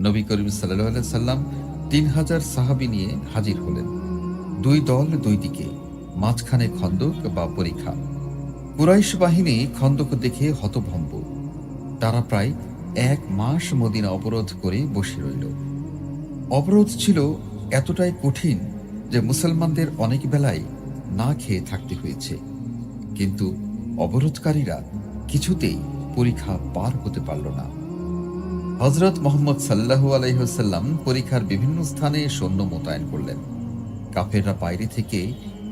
নবী করিম সাল্লাল্লাহু আলাইহি সাল্লাম ৩,০০০ সাহাবী নিয়ে হাজির হলেন। দুই দল দুই দিকে, মাঝখানে খন্দক বা পরিখা। কুরাইশ বাহিনী খন্দক দেখে হতভম্ব। তারা প্রায় ১ মাস মদিনা অবরোধ করে বসে রইল। অবরোধ ছিল এতটাই কঠিন যে মুসলমানদের অনেক বেলায় না খেয়ে থাকতে হয়েছে। কিন্তু অবরোধকারীরা কিছুতেই পরিখা পার হতে পারল না। হযরত মুহাম্মদ সাল্লাল্লাহু আলাইহি ওয়াসাল্লাম পরিখার বিভিন্ন স্থানে সৈন্য মোতায়েন করলেন। কাফেররা বাইরে থেকে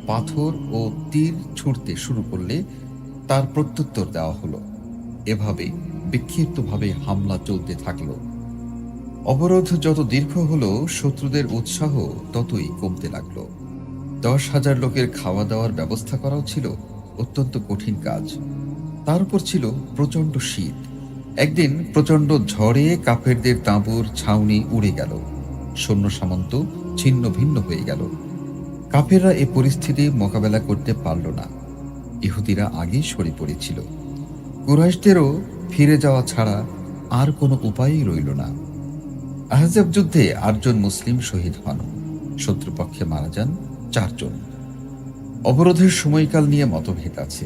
পাথর ও তীর ছুঁড়তে শুরু করলে তার প্রত্যুত্তর দেওয়া হলো। এভাবে বিক্ষিপ্তভাবে হামলা চলতে থাকলো। অবরোধ যত দীর্ঘ হলো, শত্রুদের উৎসাহ ততই কমতে লাগলো। ১০,০০০ লোকের খাওয়া দাওয়ার ব্যবস্থা করাও ছিল অত্যন্ত কঠিন কাজ। তার উপর ছিল প্রচণ্ড শীত। একদিন প্রচণ্ড ঝড়ে কাফেরদের তাঁবুর ছাউনি উড়ে গেল। সৈন্য সামন্ত ছিন্ন ভিন্ন হয়ে গেল। কাফেররা এ পরিস্থিতি মোকাবেলা করতে পারল না। ইহুদিরা আগেই সরে পড়েছিল। কুরাইশদেরও ফিরে যাওয়া ছাড়া আর কোনো উপায়ই রইল না। আহজাব যুদ্ধে ৮ জন মুসলিম শহীদ হন। শত্রুপক্ষে মারা যান ৪ জন। অবরোধের সময়কাল নিয়ে মতভেদ আছে।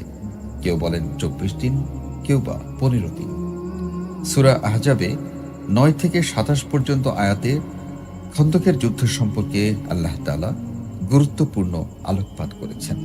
কেউ বলেন ২৪ দিন, কেউ বা ১৫ দিন। সূরা আহজাবে ৯ থেকে ২৭ পর্যন্ত আয়াতে খন্দকের যুদ্ধ সম্পর্কে আল্লাহ তাআলা গুরুত্বপূর্ণ আলোকপাত করেছেন।